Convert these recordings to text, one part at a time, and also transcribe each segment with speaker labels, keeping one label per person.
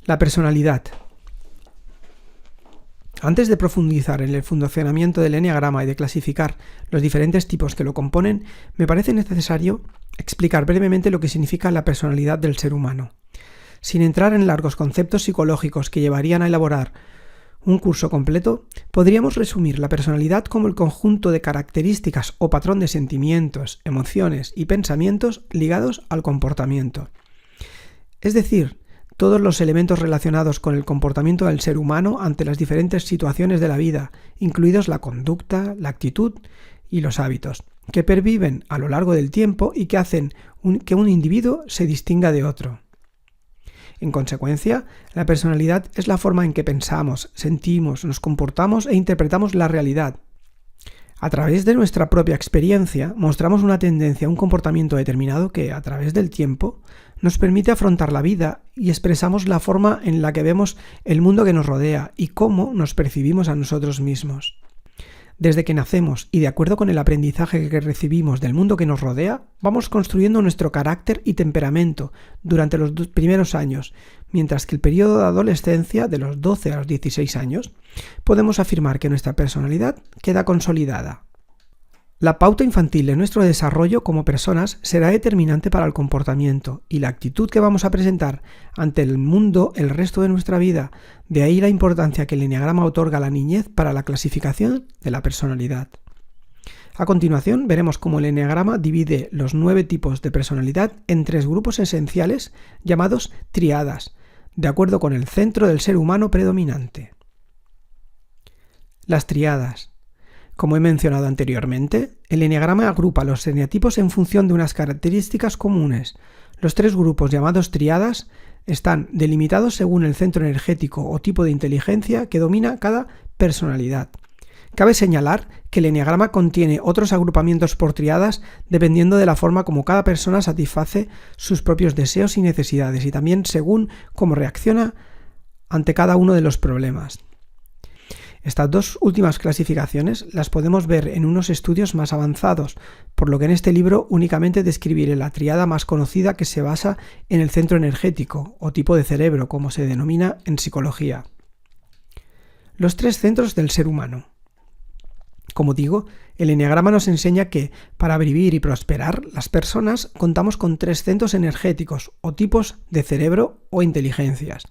Speaker 1: La personalidad. Antes de profundizar en el funcionamiento del eneagrama y de clasificar los diferentes tipos que lo componen, me parece necesario explicar brevemente lo que significa la personalidad del ser humano. Sin entrar en largos conceptos psicológicos que llevarían a elaborar un curso completo, podríamos resumir la personalidad como el conjunto de características o patrón de sentimientos, emociones y pensamientos ligados al comportamiento. Es decir, todos los elementos relacionados con el comportamiento del ser humano ante las diferentes situaciones de la vida, incluidos la conducta, la actitud y los hábitos, que perviven a lo largo del tiempo y que hacen que un individuo se distinga de otro. En consecuencia, la personalidad es la forma en que pensamos, sentimos, nos comportamos e interpretamos la realidad. A través de nuestra propia experiencia, mostramos una tendencia a un comportamiento determinado que, a través del tiempo, nos permite afrontar la vida y expresamos la forma en la que vemos el mundo que nos rodea y cómo nos percibimos a nosotros mismos. Desde que nacemos y de acuerdo con el aprendizaje que recibimos del mundo que nos rodea, vamos construyendo nuestro carácter y temperamento durante los primeros años, mientras que el periodo de adolescencia, de los 12 a los 16 años, podemos afirmar que nuestra personalidad queda consolidada. La pauta infantil de nuestro desarrollo como personas será determinante para el comportamiento y la actitud que vamos a presentar ante el mundo el resto de nuestra vida. De ahí la importancia que el eneagrama otorga a la niñez para la clasificación de la personalidad. A continuación veremos cómo el eneagrama divide los 9 tipos de personalidad en 3 grupos esenciales llamados triadas, de acuerdo con el centro del ser humano predominante. Las triadas. Como he mencionado anteriormente, el eneagrama agrupa los eneatipos en función de unas características comunes. Los 3 grupos llamados triadas están delimitados según el centro energético o tipo de inteligencia que domina cada personalidad. Cabe señalar que el eneagrama contiene otros agrupamientos por triadas dependiendo de la forma como cada persona satisface sus propios deseos y necesidades y también según cómo reacciona ante cada uno de los problemas. Estas 2 últimas clasificaciones las podemos ver en unos estudios más avanzados, por lo que en este libro únicamente describiré la triada más conocida que se basa en el centro energético o tipo de cerebro, como se denomina en psicología. Los 3 centros del ser humano. Como digo, el eneagrama nos enseña que, para vivir y prosperar, las personas contamos con 3 centros energéticos o tipos de cerebro o inteligencias.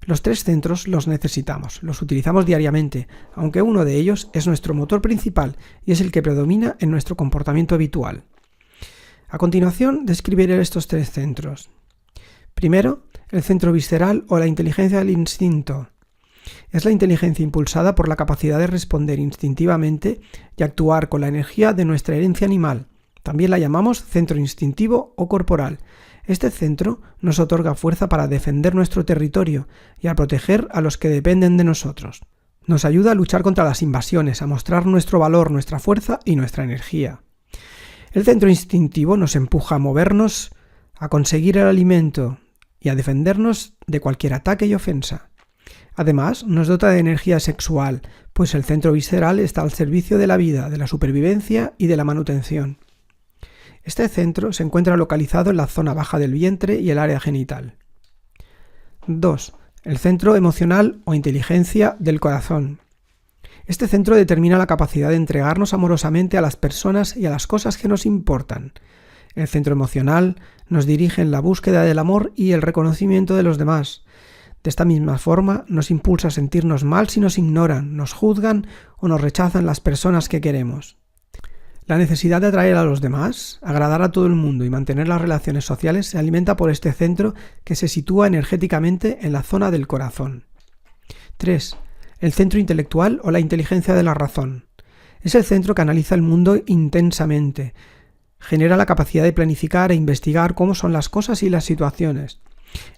Speaker 1: Los 3 centros los necesitamos, los utilizamos diariamente, aunque uno de ellos es nuestro motor principal y es el que predomina en nuestro comportamiento habitual. A continuación, describiré estos 3 centros. Primero, el centro visceral o la inteligencia del instinto. Es la inteligencia impulsada por la capacidad de responder instintivamente y actuar con la energía de nuestra herencia animal. También la llamamos centro instintivo o corporal. Este centro nos otorga fuerza para defender nuestro territorio y a proteger a los que dependen de nosotros. Nos ayuda a luchar contra las invasiones, a mostrar nuestro valor, nuestra fuerza y nuestra energía. El centro instintivo nos empuja a movernos, a conseguir el alimento y a defendernos de cualquier ataque y ofensa. Además, nos dota de energía sexual, pues el centro visceral está al servicio de la vida, de la supervivencia y de la manutención. Este centro se encuentra localizado en la zona baja del vientre y el área genital. 2. El centro emocional o inteligencia del corazón. Este centro determina la capacidad de entregarnos amorosamente a las personas y a las cosas que nos importan. El centro emocional nos dirige en la búsqueda del amor y el reconocimiento de los demás. De esta misma forma, nos impulsa a sentirnos mal si nos ignoran, nos juzgan o nos rechazan las personas que queremos. La necesidad de atraer a los demás, agradar a todo el mundo y mantener las relaciones sociales se alimenta por este centro que se sitúa energéticamente en la zona del corazón. 3. El centro intelectual o la inteligencia de la razón. Es el centro que analiza el mundo intensamente. Genera la capacidad de planificar e investigar cómo son las cosas y las situaciones.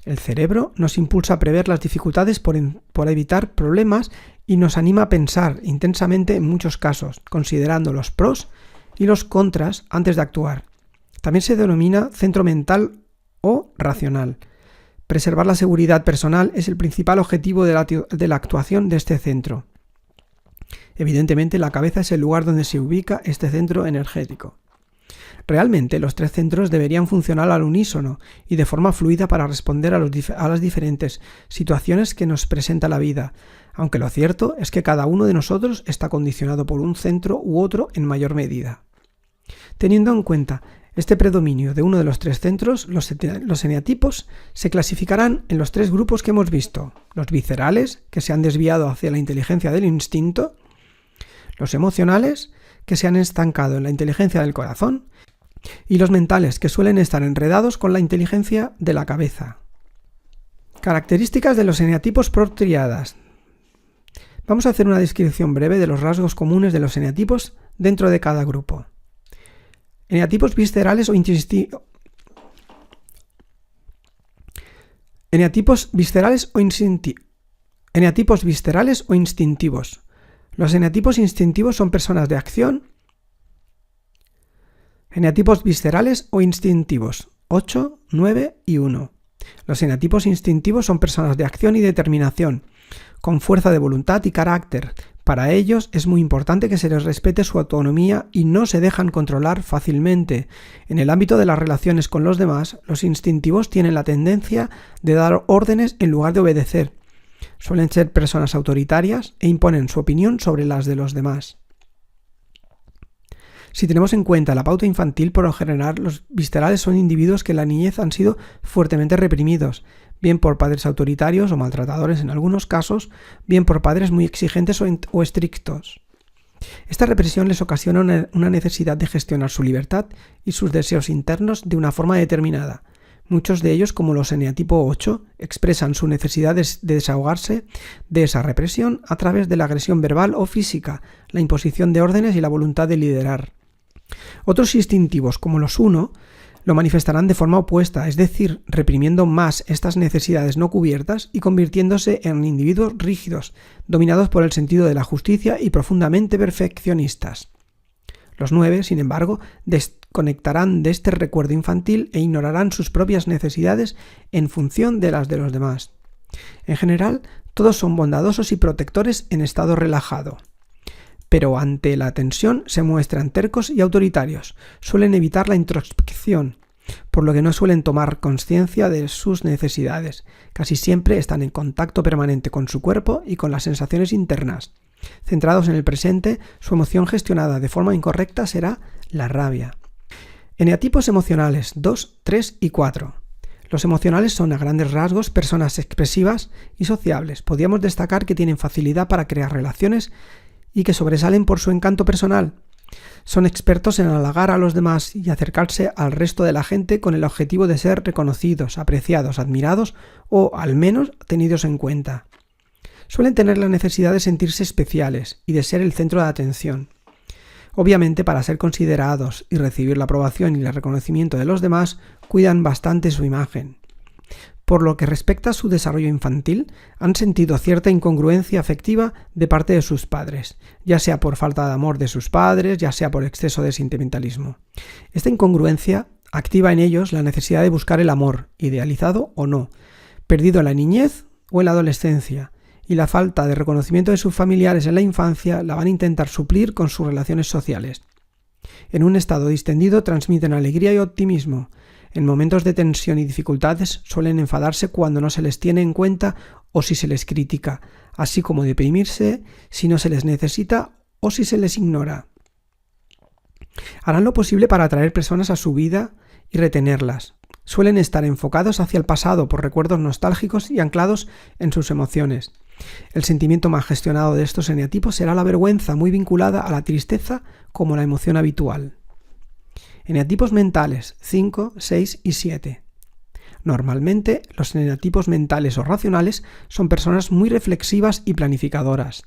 Speaker 1: El cerebro nos impulsa a prever las dificultades por evitar problemas y nos anima a pensar intensamente en muchos casos, considerando los pros y los contras antes de actuar. También se denomina centro mental o racional. Preservar la seguridad personal es el principal objetivo de la actuación de este centro. Evidentemente, la cabeza es el lugar donde se ubica este centro energético. Realmente, los tres centros deberían funcionar al unísono y de forma fluida para responder a las diferentes situaciones que nos presenta la vida, aunque lo cierto es que cada uno de nosotros está condicionado por un centro u otro en mayor medida. Teniendo en cuenta este predominio de uno de los tres centros, los eneatipos se clasificarán en los tres grupos que hemos visto: los viscerales, que se han desviado hacia la inteligencia del instinto; los emocionales, que se han estancado en la inteligencia del corazón; y los mentales, que suelen estar enredados con la inteligencia de la cabeza. Características de los eneatipos por tríadas. Vamos a hacer una descripción breve de los rasgos comunes de los eneatipos dentro de cada grupo. Eneatipos viscerales o instintivos. Eneatipos viscerales o instintivos. Los eneatipos instintivos son personas de acción. Eneatipos viscerales o instintivos: 8, 9 y 1. Los eneatipos instintivos son personas de acción y determinación, con fuerza de voluntad y carácter. Para ellos es muy importante que se les respete su autonomía y no se dejan controlar fácilmente. En el ámbito de las relaciones con los demás, los instintivos tienen la tendencia de dar órdenes en lugar de obedecer. Suelen ser personas autoritarias e imponen su opinión sobre las de los demás. Si tenemos en cuenta la pauta infantil, por lo general los viscerales son individuos que en la niñez han sido fuertemente reprimidos, bien por padres autoritarios o maltratadores en algunos casos, bien por padres muy exigentes o estrictos. Esta represión les ocasiona una necesidad de gestionar su libertad y sus deseos internos de una forma determinada. Muchos de ellos, como los eneatipo 8, expresan su necesidad de desahogarse de esa represión a través de la agresión verbal o física, la imposición de órdenes y la voluntad de liderar. Otros instintivos, como los 1, lo manifestarán de forma opuesta, es decir, reprimiendo más estas necesidades no cubiertas y convirtiéndose en individuos rígidos, dominados por el sentido de la justicia y profundamente perfeccionistas. Los 9, sin embargo, desconectarán de este recuerdo infantil e ignorarán sus propias necesidades en función de las de los demás. En general, todos son bondadosos y protectores en estado relajado, pero ante la tensión se muestran tercos y autoritarios. Suelen evitar la introspección, por lo que no suelen tomar conciencia de sus necesidades. Casi siempre están en contacto permanente con su cuerpo y con las sensaciones internas. Centrados en el presente, su emoción gestionada de forma incorrecta será la rabia. Eneatipos emocionales 2, 3 y 4. Los emocionales son a grandes rasgos personas expresivas y sociables. Podríamos destacar que tienen facilidad para crear relaciones y que sobresalen por su encanto personal. Son expertos en halagar a los demás y acercarse al resto de la gente con el objetivo de ser reconocidos, apreciados, admirados o, al menos, tenidos en cuenta. Suelen tener la necesidad de sentirse especiales y de ser el centro de atención. Obviamente, para ser considerados y recibir la aprobación y el reconocimiento de los demás, cuidan bastante su imagen. Por lo que respecta a su desarrollo infantil, han sentido cierta incongruencia afectiva de parte de sus padres, ya sea por falta de amor de sus padres, ya sea por exceso de sentimentalismo. Esta incongruencia activa en ellos la necesidad de buscar el amor, idealizado o no, perdido en la niñez o en la adolescencia, y la falta de reconocimiento de sus familiares en la infancia la van a intentar suplir con sus relaciones sociales. En un estado distendido transmiten alegría y optimismo. En momentos de tensión y dificultades suelen enfadarse cuando no se les tiene en cuenta o si se les critica, así como deprimirse si no se les necesita o si se les ignora. Harán lo posible para atraer personas a su vida y retenerlas. Suelen estar enfocados hacia el pasado por recuerdos nostálgicos y anclados en sus emociones. El sentimiento más gestionado de estos eneatipos será la vergüenza, muy vinculada a la tristeza como la emoción habitual. Eneatipos mentales 5, 6 y 7. Normalmente, los eneatipos mentales o racionales son personas muy reflexivas y planificadoras.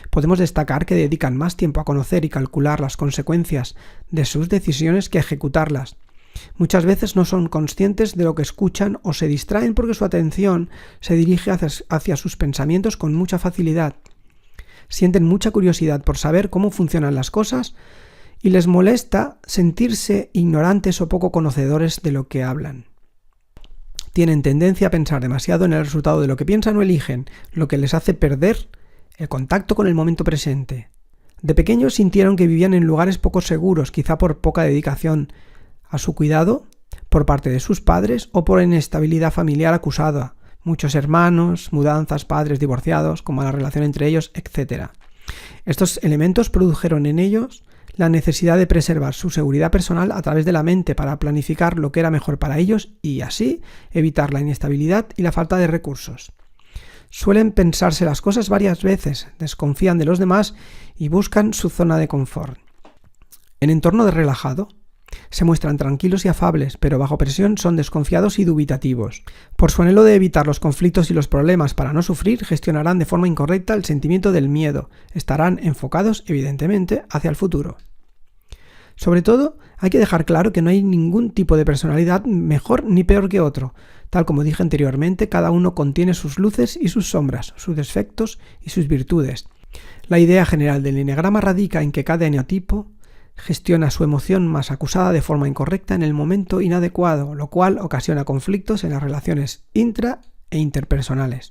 Speaker 1: Podemos destacar que dedican más tiempo a conocer y calcular las consecuencias de sus decisiones que a ejecutarlas. Muchas veces no son conscientes de lo que escuchan o se distraen porque su atención se dirige hacia sus pensamientos con mucha facilidad. Sienten mucha curiosidad por saber cómo funcionan las cosas y les molesta sentirse ignorantes o poco conocedores de lo que hablan. Tienen tendencia a pensar demasiado en el resultado de lo que piensan o eligen, lo que les hace perder el contacto con el momento presente. De pequeños sintieron que vivían en lugares poco seguros, quizá por poca dedicación a su cuidado por parte de sus padres o por inestabilidad familiar acusada, muchos hermanos, mudanzas, padres divorciados, con mala relación entre ellos, etc. Estos elementos produjeron en ellos la necesidad de preservar su seguridad personal a través de la mente para planificar lo que era mejor para ellos y así evitar la inestabilidad y la falta de recursos. Suelen pensarse las cosas varias veces, desconfían de los demás y buscan su zona de confort. En entorno relajado, se muestran tranquilos y afables, pero bajo presión son desconfiados y dubitativos. Por su anhelo de evitar los conflictos y los problemas para no sufrir, gestionarán de forma incorrecta el sentimiento del miedo. Estarán enfocados, evidentemente, hacia el futuro. Sobre todo, hay que dejar claro que no hay ningún tipo de personalidad mejor ni peor que otro. Tal como dije anteriormente, cada uno contiene sus luces y sus sombras, sus defectos y sus virtudes. La idea general del eneagrama radica en que cada eneatipo gestiona su emoción más acusada de forma incorrecta en el momento inadecuado, lo cual ocasiona conflictos en las relaciones intra e interpersonales.